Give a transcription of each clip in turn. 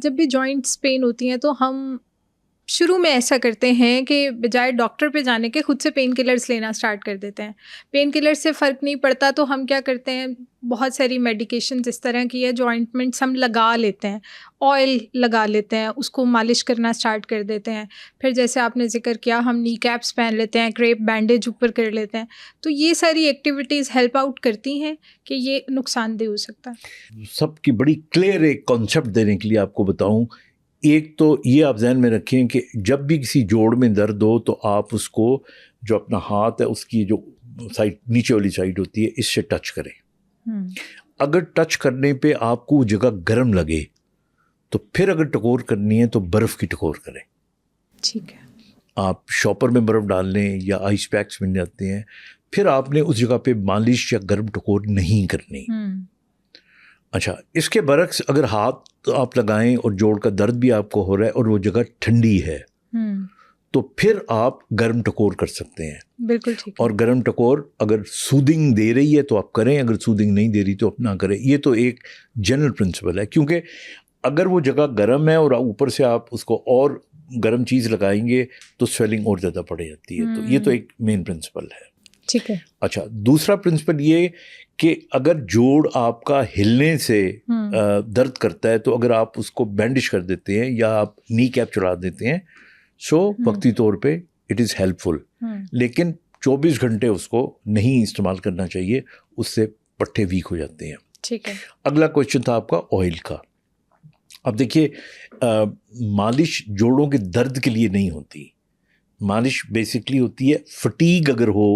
جب بھی joints pain ہوتی ہیں تو ہم شروع میں ایسا کرتے ہیں کہ بجائے ڈاکٹر پہ جانے کے خود سے پین کلرز لینا اسٹارٹ کر دیتے ہیں. پین کلر سے فرق نہیں پڑتا تو ہم کیا کرتے ہیں, بہت ساری میڈیکیشنز اس طرح کی ہے جو آئنٹمنٹس ہم لگا لیتے ہیں, آئل لگا لیتے ہیں, اس کو مالش کرنا اسٹارٹ کر دیتے ہیں. پھر جیسے آپ نے ذکر کیا ہم نی کیپس پہن لیتے ہیں, کریپ بینڈیج اوپر کر لیتے ہیں. تو یہ ساری ایکٹیویٹیز ہیلپ آؤٹ کرتی ہیں کہ یہ نقصان دہ ہو سکتا ہے. سب کی بڑی کلیئر ایک کانسیپٹ دینے کے لیے آپ کو بتاؤں, ایک تو یہ آپ ذہن میں رکھیں کہ جب بھی کسی جوڑ میں درد ہو تو آپ اس کو جو اپنا ہاتھ ہے اس کی جو سائڈ نیچے والی سائڈ ہوتی ہے اس سے ٹچ کریں. اگر ٹچ کرنے پہ آپ کو وہ جگہ گرم لگے تو پھر اگر ٹکور کرنی ہے تو برف کی ٹکور کریں. ٹھیک ہے. آپ شاپر میں برف ڈال لیں یا آئس پیکس مل جاتے ہیں, پھر آپ نے اس جگہ پہ مالش یا گرم ٹکور نہیں کرنی. اچھا, اس کے برعکس اگر ہاتھ آپ لگائیں اور جوڑ کا درد بھی آپ کو ہو رہا ہے اور وہ جگہ ٹھنڈی ہے تو پھر آپ گرم ٹکور کر سکتے ہیں. بالکل ٹھیک. اور گرم ٹکور اگر سودنگ دے رہی ہے تو آپ کریں, اگر سودنگ نہیں دے رہی تو آپ نہ کریں. یہ تو ایک جنرل پرنسپل ہے, کیونکہ اگر وہ جگہ گرم ہے اور اوپر سے آپ اس کو اور گرم چیز لگائیں گے تو سویلنگ اور زیادہ بڑھ جاتی ہے. تو یہ تو ایک مین پرنسپل ہے. ٹھیک ہے. اچھا, دوسرا پرنسپل یہ کہ اگر جوڑ آپ کا ہلنے سے درد کرتا ہے تو اگر آپ اس کو بینڈش کر دیتے ہیں یا آپ نی کیپ چڑھا دیتے ہیں سو وقتی طور پہ اٹ از ہیلپ فل, لیکن 24 گھنٹے اس کو نہیں استعمال کرنا چاہیے, اس سے پٹھے ویک ہو جاتے ہیں. ٹھیک ہے. اگلا کویشچن تھا آپ کا آئل کا. اب دیکھیے, مالش جوڑوں کے درد کے لیے نہیں ہوتی, مالش بیسکلی ہوتی ہے فٹیگ اگر ہو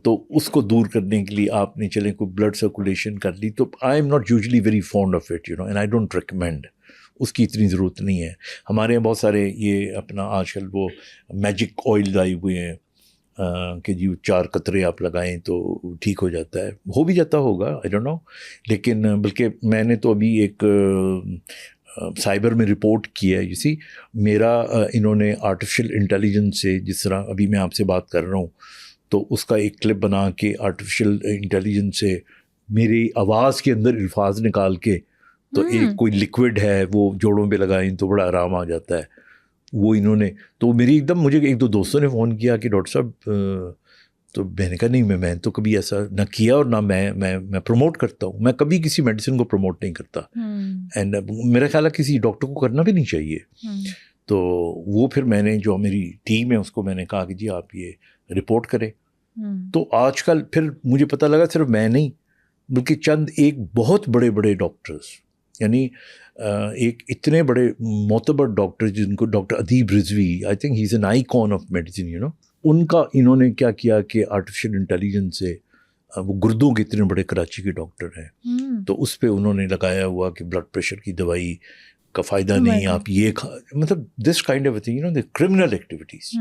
تو اس کو دور کرنے کے لیے آپ نے چلیں کوئی بلڈ سرکولیشن کر لی. تو I am not usually very fond of it and I don't recommend, اس کی اتنی ضرورت نہیں ہے. ہمارے یہاں بہت سارے یہ اپنا آج کل وہ میجک آئل آئے ہوئے ہیں کہ جی 4 قطرے آپ لگائیں تو ٹھیک ہو جاتا ہے. ہو بھی جاتا ہوگا, آئی ڈونٹ نو, لیکن بلکہ میں نے تو ابھی ایک سائبر میں رپورٹ کیا ہے. میرا انہوں نے آرٹیفیشل انٹیلیجنس سے, جس طرح ابھی میں آپ سے بات کر رہا ہوں تو اس کا ایک کلپ بنا کے آرٹیفیشل انٹیلیجنس سے میری آواز کے اندر الفاظ نکال کے, تو ایک کوئی لکوڈ ہے وہ جوڑوں پہ لگائیں تو بڑا آرام آ جاتا ہے. وہ انہوں نے تو میری ایک دم مجھے 1-2 دوستوں نے فون کیا کہ ڈاکٹر صاحب, تو میں نے کہا نہیں, میں تو کبھی ایسا نہ کیا اور نہ میں پروموٹ کرتا ہوں. میں کبھی کسی میڈیسن کو پروموٹ نہیں کرتا, اینڈ میرا خیال ہے کسی ڈاکٹر کو کرنا بھی نہیں چاہیے. تو وہ پھر میں نے جو میری ٹیم ہے اس کو میں نے کہا کہ جی آپ یہ رپورٹ کریں. تو آج کل پھر مجھے پتہ لگا صرف میں نہیں بلکہ چند ایک بہت بڑے بڑے ڈاکٹرز, یعنی ایک اتنے بڑے معتبر ڈاکٹر جن کو doctor Adeeb Rizvi, I think he is an icon of medicine, ان کا انہوں نے کیا کیا کہ آرٹیفیشل انٹیلیجنس سے, وہ گردوں کے اتنے بڑے کراچی کے ڈاکٹر ہیں, تو اس پہ انہوں نے لگایا ہوا کہ بلڈ پریشر کی دوائی کا فائدہ نہیں, آپ یہ مطلب this kind of thing, the criminal activities.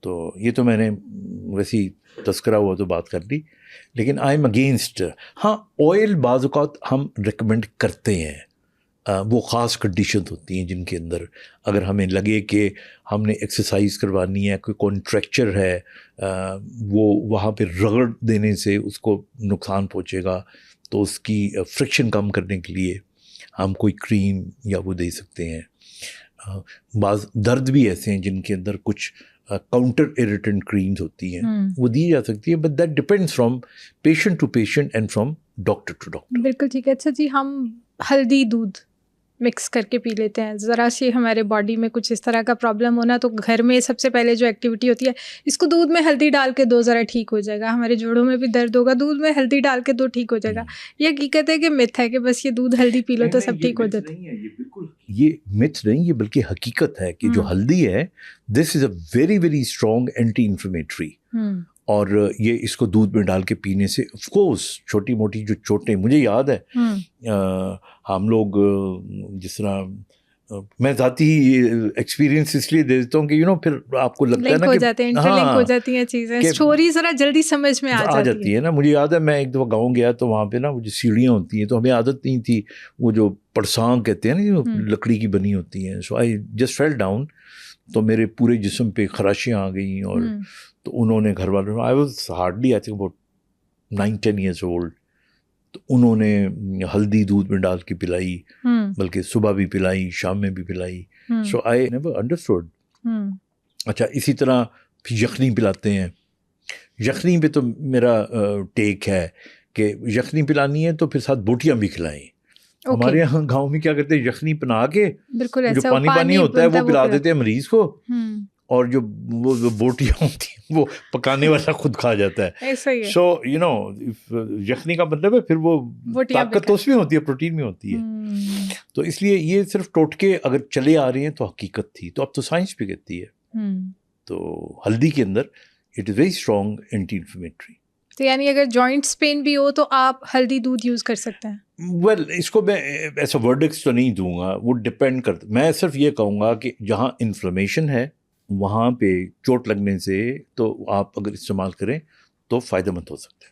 تو یہ تو میں نے ویسی تذکرہ ہوا تو بات کر لی, لیکن آئی ایم اگینسٹ. ہاں, آئل بعض اوقات ہم ریکمینڈ کرتے ہیں, وہ خاص کنڈیشن ہوتی ہیں جن کے اندر اگر ہمیں لگے کہ ہم نے ایکسرسائز کروانی ہے, کوئی کانٹریکچر ہے, وہ وہاں پہ رگڑ دینے سے اس کو نقصان پہنچے گا, تو اس کی فرکشن کم کرنے کے لیے ہم کوئی کریم یا وہ دے سکتے ہیں. بعض درد بھی ایسے ہیں جن کے اندر کچھ کاؤنٹر ایریٹنٹ کریمز ہوتی ہیں, وہ دی جا سکتی ہے, but that depends from patient to patient and from doctor to doctor. بالکل ٹھیک ہے. اچھا جی, ہم ہلدی دودھ مکس کر کے پی لیتے ہیں, ذرا سی ہمارے باڈی میں کچھ اس طرح کا پرابلم ہونا تو گھر میں سب سے پہلے جو ایکٹیویٹی ہوتی ہے اس کو دودھ میں ہلدی ڈال کے دو, ذرا ٹھیک ہو جائے گا. ہمارے جوڑوں میں بھی درد ہوگا, دودھ میں ہلدی ڈال کے دو, ٹھیک ہو جائے گا. یہ حقیقت ہے کہ متھ ہے کہ بس یہ دودھ ہلدی پی لو تو سب ٹھیک ہو جاتا ہے؟ یہ بالکل یہ متھ نہیں, یہ بلکہ حقیقت ہے کہ جو ہلدی ہے this is a very very strong anti inflammatory, اور یہ اس کو دودھ میں ڈال کے پینے سے آف کورس چھوٹی موٹی جو چوٹیں, مجھے یاد ہے ہم لوگ جس طرح, میں ذاتی ایکسپیرینس اس لیے دے دیتا ہوں کہ پھر آپ کو لگتا ہے نا کہ انٹرلنک ہو جاتی ہیں چیزیں, اسٹوری ذرا جلدی سمجھ میں آ جاتی ہے نا. مجھے یاد ہے میں ایک دفعہ گاؤں گیا تو وہاں پہ نا وہ جو سیڑھیاں ہوتی ہیں تو ہمیں عادت نہیں تھی, وہ جو پرسانگ کہتے ہیں نا جو لکڑی کی بنی ہوتی ہیں, سو آئی جسٹ فیل ڈاؤن, تو میرے پورے جسم پہ خراشیاں آ گئیں, اور تو انہوں نے گھر والوں, I was hardly I think about 9-10 years old, تو انہوں نے ہلدی دودھ میں ڈال کے پلائی, بلکہ صبح بھی پلائی, شام میں بھی پلائی. سو آئی نیور انڈرسٹوڈ. اچھا اسی طرح پھر یخنی پلاتے ہیں. یخنی پہ تو میرا ٹیک ہے کہ یخنی پلانی ہے تو پھر ساتھ بوٹیاں بھی کھلائیں. ہمارے یہاں گاؤں میں کیا کرتے ہیں, یخنی بنا کے جو پانی پانی ہوتا ہے وہ پلا دیتے ہیں مریض کو, اور جو وہ بوٹیاں ہوتی ہیں وہ پکانے والا خود کھا جاتا ہے. سو یو نو یخنی کا مطلب ہے پھر وہ طاقت تو اس میں ہوتی ہے, پروٹین میں ہوتی ہے. تو اس لیے یہ صرف ٹوٹکے اگر چلے آ رہے ہیں تو حقیقت تھی, تو اب تو سائنس بھی کہتی ہے. تو ہلدی کے اندر it is very strong anti inflammatory. تو یعنی اگر جوائنٹس پین بھی ہو تو آپ ہلدی دودھ یوز کر سکتے ہیں؟ ویل اس کو میں ایسا ورڈکس تو نہیں دوں گا, وہ ڈپینڈ کرتا. میں صرف یہ کہوں گا کہ جہاں انفلیمیشن ہے وہاں پہ چوٹ لگنے سے تو آپ اگر استعمال کریں تو فائدہ مند ہو سکتا ہے.